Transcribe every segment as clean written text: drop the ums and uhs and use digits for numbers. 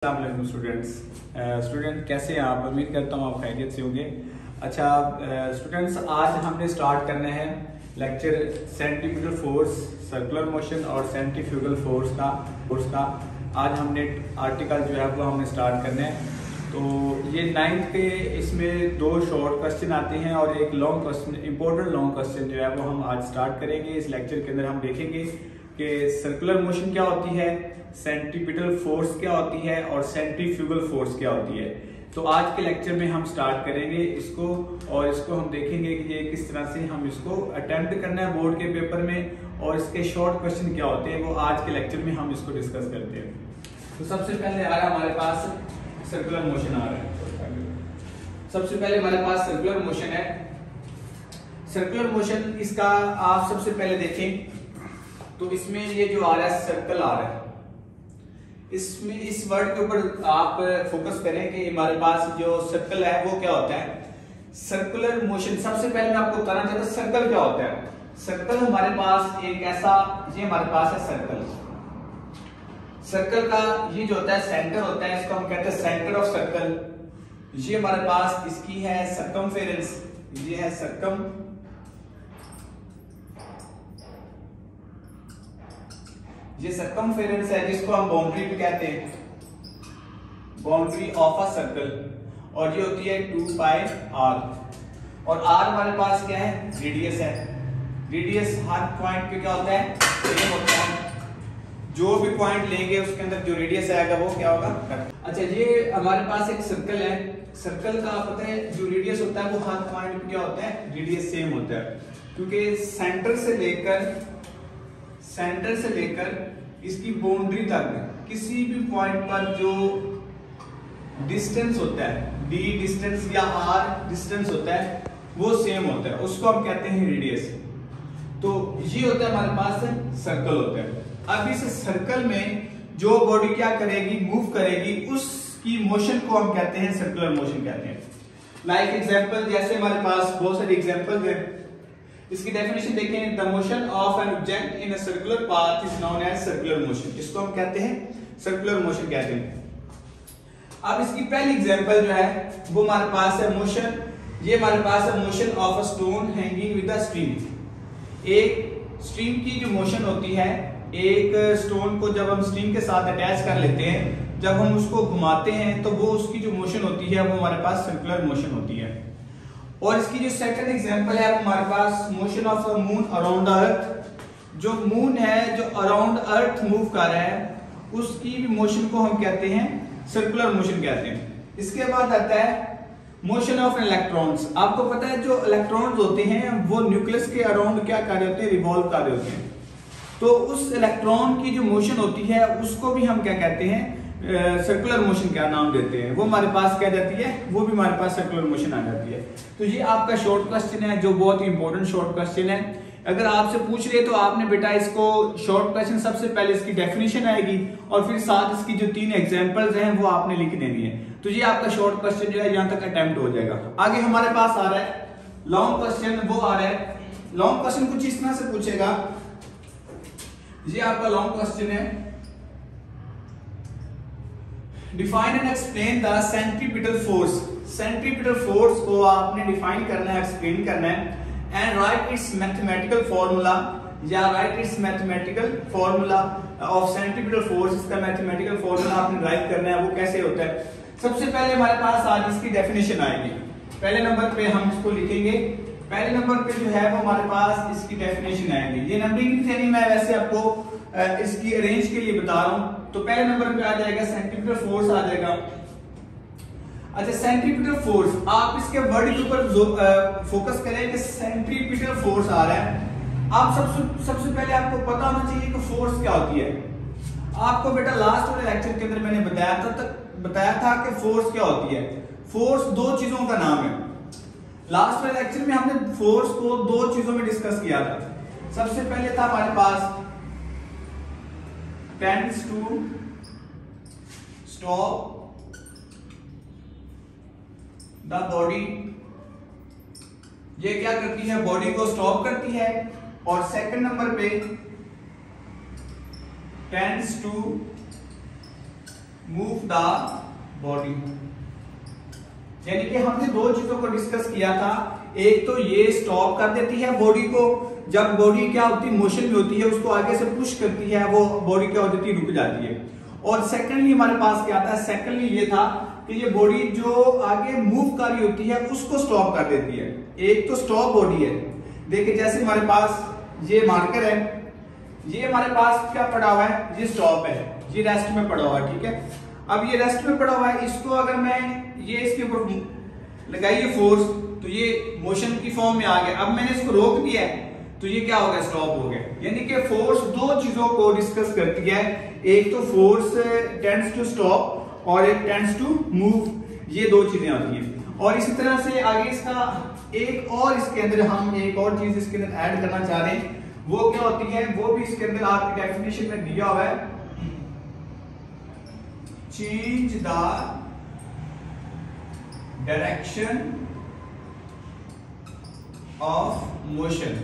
अस्सलाम स्टूडेंट कैसे हैं आप। उम्मीद करता हूँ आप खैरियत से होंगे। अच्छा स्टूडेंट्स, आज हमने स्टार्ट करना है lecture centrifugal force, circular motion और सेंट्रीफ्यूगल फोर्स का आज हमने आर्टिकल जो है वो हमने स्टार्ट करना है। तो ये 9th के इसमें 2 शॉर्ट क्वेश्चन आते हैं और एक long question, important long question जो है वो हम आज स्टार्ट करेंगे। इस लेक्चर के अंदर हम देखेंगे कि सर्कुलर मोशन क्या होती है, सेंट्रीपिटल फोर्स क्या होती है और सेंट्रीफ्यूगल फोर्स क्या होती है। तो आज के लेक्चर में हम स्टार्ट करेंगे इसको और इसको हम देखेंगे कि ये किस तरह से हम इसको अटेम्प्ट करना है बोर्ड के पेपर में और इसके शॉर्ट क्वेश्चन क्या होते हैं वो आज के लेक्चर में हम इसको डिस्कस करते हैं। तो सबसे पहले आ रहा हमारे पास सर्कुलर मोशन आ रहा है। सबसे पहले हमारे पास सर्कुलर मोशन है। सर्कुलर मोशन इसका आप सबसे पहले देखें तो इसमें ये जो आ रहा है सर्कल आ रहा है, इसमें इस वर्ड के ऊपर आप फोकस करें कि हमारे पास जो सर्कल है वो क्या होता है। सर्कुलर मोशन सबसे पहले मैं आपको बताना चाहता हूं सर्कल क्या होता है। सर्कल हमारे पास एक ऐसा, ये हमारे पास है सर्कल। सर्कल का ये जो होता है सेंटर होता है, इसको हम कहते हैं सेंटर ऑफ सर्कल। ये हमारे पास इसकी है सर्कमफेरेंस, ये है सर्कम, ये सर्कमफेरेंस है जिसको हम बाउंड्री भी कहते हैं, बाउंड्री ऑफ अ सर्कल। और ये होती है 2 पाई r और r हमारे पास क्या है, रेडियस है। रेडियस हर पॉइंट पे क्या होता है, सेम होता है। जो भी पॉइंट लेंगे उसके अंदर जो रेडियस आएगा वो क्या होगा। अच्छा, ये हमारे पास एक सर्कल है। सर्कल का पता है जो रेडियस होता है वो हर पॉइंट पे क्या होता है, रेडियस सेम होता है। क्योंकि सेंटर से लेकर इसकी बाउंड्री तक किसी भी पॉइंट पर जो डिस्टेंस होता है, d डिस्टेंस या r डिस्टेंस होता है वो सेम होता है, उसको हम कहते हैं रेडियस। तो ये होता है हमारे पास सर्कल होता है। अब इस सर्कल में जो बॉडी क्या करेगी, मूव करेगी, उसकी मोशन को हम कहते हैं सर्कुलर मोशन कहते हैं। लाइक एग्जांपल, जैसे हमारे पास बहुत सारे एग्जांपल्स हैं। इसकी डेफिनेशन देखें, the motion of an object in a circular path is known as circular motion. इसको हम कहते हैं सर्कुलर मोशन कहते हैं। अब इसकी पहली एग्जांपल जो है वो हमारे पास है मोशन, ये हमारे पास है motion of a stone hanging with a string. एक स्ट्रिंग की जो मोशन होती है, एक स्टोन को जब हम स्ट्रिंग के साथ अटैच कर लेते हैं, जब हम उसको घुमाते हैं तो वो उसकी जो मोशन होती है वो हमारे पास सर्कुलर मोशन होती है। और इसकी जो सेकंड एग्जांपल है वो हमारे पास motion of the moon around the earth. जो मून है जो अराउंड अर्थ मूव कर रहा है उसकी भी मोशन को हम कहते हैं सर्कुलर मोशन कहते हैं। इसके बाद आता है मोशन ऑफ इलेक्ट्रॉन्स। आपको पता है जो इलेक्ट्रॉन्स होते हैं वो न्यूक्लियस के अराउंड क्या कर रहे होते हैं, रिवॉल्व कर रहे होते हैं। तो उस इलेक्ट्रॉन की जो मोशन होती है उसको भी हम क्या कहते हैं, सर्कुलर मोशन क्या नाम देते हैं। वो हमारे पास क्या जाती है, वो भी हमारे पास सर्कुलर मोशन आ जाती है। तो ये आपका शॉर्ट क्वेश्चन है जो बहुत ही इंपॉर्टेंट शॉर्ट क्वेश्चन है। अगर आपसे पूछ रहे तो आपने बेटा इसको शॉर्ट क्वेश्चन सबसे पहले इसकी डेफिनेशन आएगी और फिर साथ इसकी जो 3 एग्जांपल्स हैं वो आपने लिख देनी है। तो ये आपका शॉर्ट क्वेश्चन जो है यहाँ तक अटेम्प्ट हो जाएगा। आगे हमारे पास आ रहा है लॉन्ग क्वेश्चन, वो आ रहा है लॉन्ग क्वेश्चन कुछ इस तरह से पूछेगा। ये आपका लॉन्ग क्वेश्चन है, define and explain the centripetal force. Centripetal force को आपने डिफाइन करना है, एक्सप्लेन करना है। And write its mathematical formula, या write its mathematical formula of centripetal force. इसका मैथमेटिकल फॉर्मूला आपने राइट करना है, वो कैसे होता है। सबसे पहले हमारे पास आज इसकी डेफिनेशन आएगी। पहले नंबर पे हम इसको लिखेंगे, पहले नंबर पे जो है वो हमारे पास इसकी डेफिनेशन आएगी। ये नंबरिंग से नहीं, मैं वैसे आपको इसकी अरेंज के लिए बता रहा हूं। तो पहले नंबर पे आ जाएगा सेंट्रीपिटल फोर्स आ जाएगा। अच्छा, सेंट्रीपिटल फोर्स, आप इसके वर्ड के ऊपर फोकस करें कि सेंट्रीपिटल फोर्स आ रहा है। आप सबसे पहले आपको पता होना चाहिए कि फोर्स क्या होती है। आपको बेटा लास्ट वाले लेक्चर के अंदर मैंने बताया था कि फोर्स क्या होती है। फोर्स 2 चीजों का नाम है। लास्ट वाले लेक्चर में हमने फोर्स को 2 चीजों में डिस्कस किया था। सबसे पहले था हमारे पास tends to stop the body, ये क्या करती है, बॉडी को स्टॉप करती है। और सेकंड नंबर पे tends to move the body. यानी कि हमने दो चीजों को डिस्कस किया था, एक तो ये स्टॉप कर देती है बॉडी को, जब बॉडी क्या होती है मोशन में होती है, उसको आगे से पुश करती है, वो बॉडी क्या हो जाती है रुक जाती है। और सेकंडली हमारे पास क्या था, सेकंडली ये था कि ये बॉडी जो आगे मूव कर रही होती है उसको स्टॉप कर देती है। एक तो स्टॉप बॉडी है, देखिए जैसे हमारे पास ये मार्कर है, ये हमारे पास क्या पड़ा हुआ है, ये स्टॉप है, ये रेस्ट में पड़ा हुआ है, ठीक है। अब ये रेस्ट में पड़ा हुआ है, इसको अगर मैं ये इसके ऊपर लगाइए फोर्स, तो ये मोशन की फॉर्म में आ गया। अब मैंने इसको रोक दिया है तो ये क्या हो गया, स्टॉप हो गया। यानी कि फोर्स दो चीजों को डिस्कस करती है, एक तो फोर्स टेंड्स टू स्टॉप और एक टेंड्स टू मूव, ये दो चीजें आती हैं। और इसी तरह से आगे इसका एक और इसके अंदर हम एक और चीज इसके अंदर ऐड करना चाह रहे हैं, वो क्या होती है, वो भी इसके अंदर आपकी डेफिनेशन में दिया हुआ है, change the direction of motion.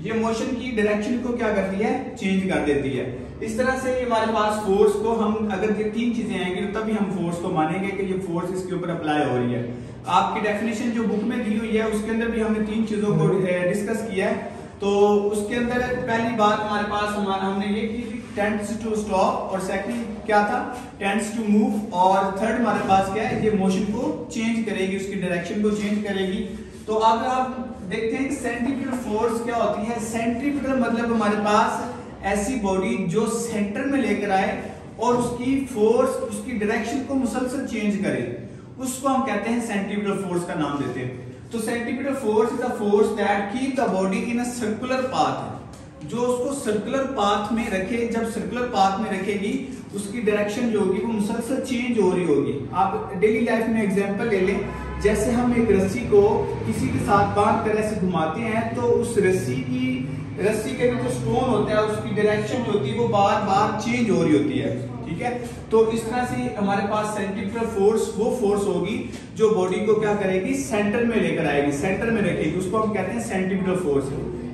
ये मोशन की डायरेक्शन को क्या करती है, चेंज कर देती है। इस तरह से हमारे पास फोर्स को हम अगर ये तीन चीजें आएंगी तो तभी हम फोर्स को मानेंगे कि ये फोर्स इसके ऊपर अप्लाई हो रही है। आपकी डेफिनेशन जो बुक में दी हुई है उसके अंदर भी हमने तीन चीजों को डिस्कस किया है। तो उसके अंदर पहली बात हमारे पास हमने ये की थी टेंड्स टू स्टॉप, और सेकंड क्या था, टेंड्स टू मूव, और थर्ड हमारे पास क्या है, ये मोशन को चेंज करेगी, उसकी डायरेक्शन को चेंज करेगी। तो अब आप देखते हैं कि सेंट्रीपिटल फोर्स क्या होती है। सेंट्रीपिटल मतलब हमारे पास ऐसी बॉडी जो सेंटर में लेकर आए और उसकी फोर्स, उसकी डायरेक्शन को मुसलसल चेंज करे, उसको हम कहते हैं सेंट्रीपिटल फोर्स का नाम देते हैं। तो centripetal force is a force that keep the body in a circular path, जो उसको सर्कुलर पाथ में रखे। जब सर्कुलर पाथ में रखेगी उसकी डायरेक्शन जो होगी वो मुसलसल चेंज हो रही होगी। आप डेली लाइफ में एग्जांपल ले लें, जैसे हम एक रस्सी को किसी के साथ बांध कर ऐसे घुमाते हैं तो उस रस्सी के जो स्टोन होता है उसकी डायरेक्शन जो होती है वो बार बार चेंज हो रही होती है, ठीक है। तो इस तरह से हमारे पास सेंट्रीपिटल फोर्स वो फोर्स होगी जो बॉडी को क्या करेगी, सेंटर में लेकर आएगी, सेंटर में रखेगी, उसको हम कहते हैं सेंट्रीपिटल फोर्स।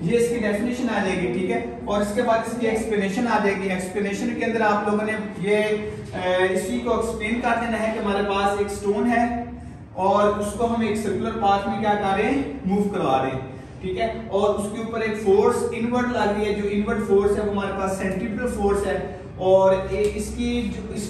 ये इसकी डेफिनेशन आ जाएगी, ठीक है। और इसके बाद इसकी एक्सप्लेनेशन आ जाएगी। एक्सप्लेनेशन के अंदर आप लोगों ने ये इसी को एक्सप्लेन कर देना है कि हमारे पास एक स्टोन है और उसको हम एक सर्कुलर पाथ में क्या कर रहे हैं, मूव करवा रहे हैं, ठीक है। और उसके ऊपर एक फोर्स इनवर्ड लग रही है, जो इनवर्ड फोर्स है वो हमारे पास सेंट्रीपिटल फोर्स है। और इसकी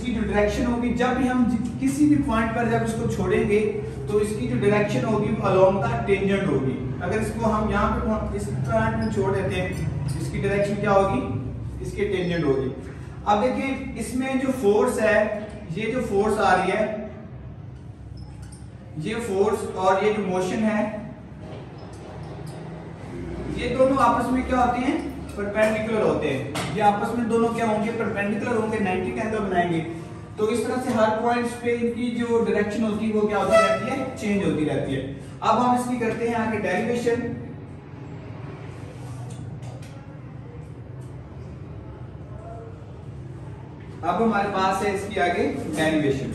जो डायरेक्शन होगी, जब भी हम किसी भी पॉइंट पर जब इसको छोड़ेंगे तो इसकी जो डायरेक्शन होगी वो अलोंग द टेंजेंट होगी। अगर इसको हम यहाँ पे इस पॉइंट में छोड़ देते हैं, इसकी डायरेक्शन क्या होगी, इसकी टेंजेंट होगी। अब देखिए इसमें जो फोर्स है, ये जो फोर्स आ रही है, ये फोर्स और ये जो मोशन है, ये दोनों आपस में क्या होते हैं, परपेंडिकुलर होते हैं। ये आपस में दोनों क्या होंगे, परपेंडिकुलर होंगे, 90 का एंगल बनाएंगे। तो इस तरह से हर पॉइंट्स पे इनकी जो डायरेक्शन होती है वो क्या होती रहती है, चेंज होती रहती है। अब हम इसकी करते हैं आगे डेरिवेशन। अब हमारे पास है इसकी आगे डेरिवेशन।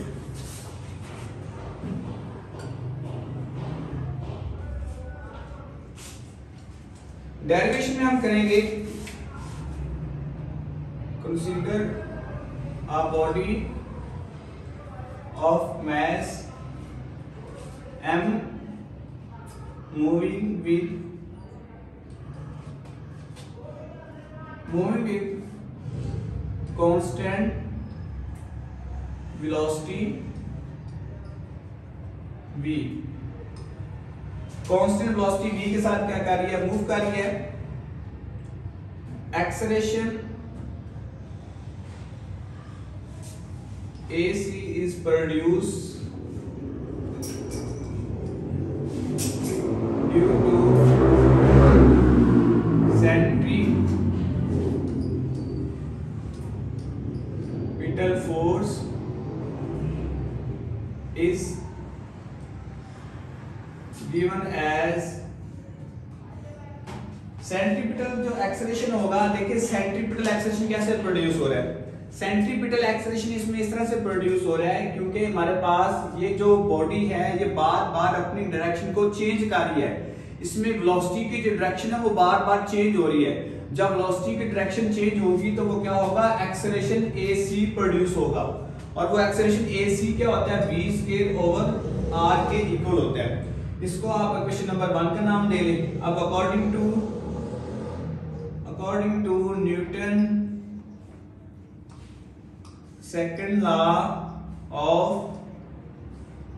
डेरिवेशन में हम करेंगे consider a body of mass m moving with constant velocity v। Constant velocity v के साथ क्या कर रही है, मूव कर रही है। Acceleration AC is produced due to centripetal force is given as centripetal जो एक्सेलरेशन होगा, देखिए सेंट्रीपिटल एक्सेलरेशन कैसे प्रोड्यूस हो रहा है। सेंट्रीपिटल एक्सेलरेशन इसमें इस तरह से प्रोड्यूस हो रहा है क्योंकि हमारे पास ये जो बॉडी है ये बार बार अपनी डायरेक्शन को चेंज कर रही है। इसमें वेलोसिटी की जो डायरेक्शन है वो बार बार चेंज हो रही है। जब वेलोसिटी की डायरेक्शन चेंज होगी तो वो क्या होगा, एक्सेलरेशन ac प्रोड्यूस होगा, और वो एक्सेलरेशन ac क्या होता है, v स्क्वायर ओवर r के इक्वल होता है। इसको आप क्वेश्चन नंबर 1 का नाम दे लें। अब according to Newton second law of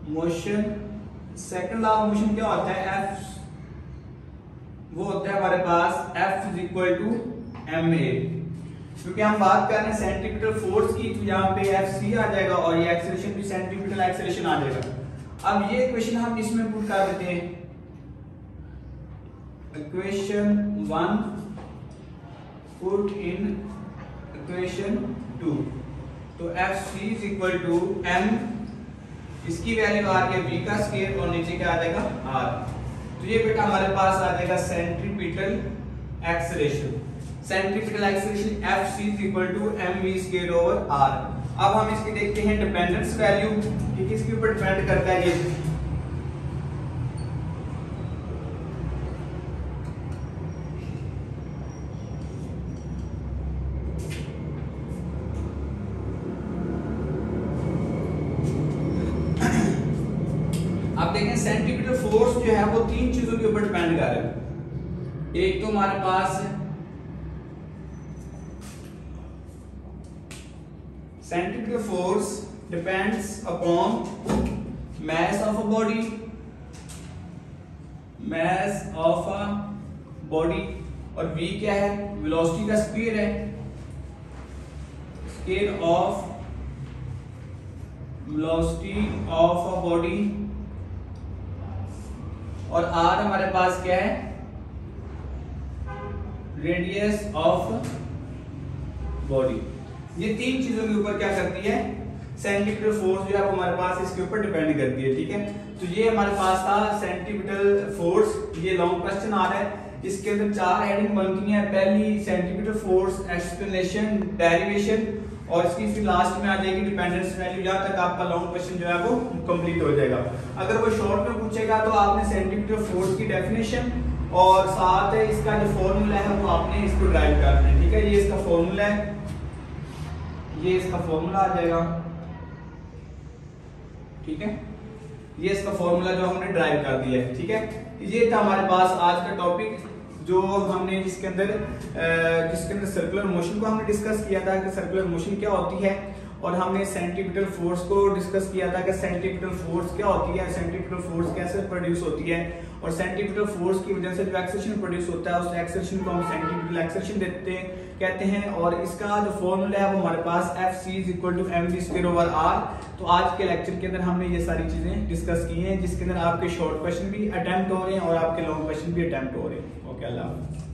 motion, second law of motion क्या होता है, F वो होता है हमारे पास F is equal to ma। क्योंकि हम बात कर रहे हैं सेंट्रीपिटल फोर्स की, तो यहाँ पे Fc आ जाएगा और ये एक्सेलरेशन भी सेंट्रीपिटल एक्सेलरेशन आ जाएगा। अब ये इक्वेशन हम इसमें पुट कर देते हैं, इक्वेशन 1 पुट इन इक्वेशन 2, तो Fc is equal to m, इसकी वैल्यू आ रही है v का स्क्वायर और नीचे क्या आ जाएगा r। तो ये बेटा हमारे पास आ जाएगा centripetal acceleration, centripetal acceleration Fc is equal to mv square over r। अब हम इसकी देखते हैं डिपेंडेंस वैल्यू, ये किसके ऊपर डिपेंड करता है, ये आप देखें सेंट्रीपिटल फोर्स जो है वो 3 चीजों के ऊपर डिपेंड कर रहा है। एक तो हमारे पास centripetal force depends upon mass of a body, mass of a body, और v क्या है, वेलोसिटी का स्क्वायर है, square of velocity of a body, और r हमारे पास क्या है, रेडियस ऑफ बॉडी। ये 3 चीजों के ऊपर क्या करती है, सेंट्रीपिटल फोर्स जो है वो हमारे पास इसके ऊपर डिपेंड करती है, ठीक है। तो ये हमारे पास था सेंट्रीपिटल फोर्स, ये लॉन्ग क्वेश्चन आ रहा है, इसके अंदर 4 हेडिंग बनती हैं। पहली सेंट्रीपिटल फोर्स एक्सप्लेनेशन, डेरिवेशन, और इसकी फिर लास्ट में आ जाएगी डिपेंडेंस वैल्यू। यहाँ तक आपका लॉन्ग क्वेश्चन जो है वो कंप्लीट हो जाएगा। अगर वो शॉर्ट में पूछेगा तो आपने सेंट्रीपिटल फोर्स की डेफिनेशन और साथ इसका जो फॉर्मूला है वो आपने इसको ड्राइव करना है, ठीक है। ये इसका फॉर्मूला है, ये इसका फॉर्मूला आ जाएगा, ठीक है। ये इसका फॉर्मूला जो हमने ड्राइव कर दिया है, ठीक है। ये था हमारे पास आज का टॉपिक जो हमने जिसके अंदर सर्कुलर मोशन को हमने डिस्कस किया था कि सर्कुलर मोशन क्या होती है, और हमने सेंट्रीपिटल फोर्स को डिस्कस किया था कि सेंट्रीपिटल फोर्स क्या होती है, सेंट्रीपिटल फोर्स कैसे प्रोड्यूस होती है, और सेंट्रीपिटल फोर्स की वजह से जो एक्सेलरेशन प्रोड्यूस होता है उस एक्सेलरेशन को हम सेंट्रीपिटल एक्सेलरेशन कहते हैं। और इसका जो फॉर्मूला है वो हमारे पास Fc = mv²/r। तो आज के लेक्चर के अंदर हमने ये सारी चीजें डिस्कस की हैं, जिसके अंदर आपके शॉर्ट क्वेश्चन भी अटेम्प्ट हो रहे हैं और आपके लॉन्ग क्वेश्चन भी अटेम्प्ट हो रहे हैं। ओके, अल्लाह।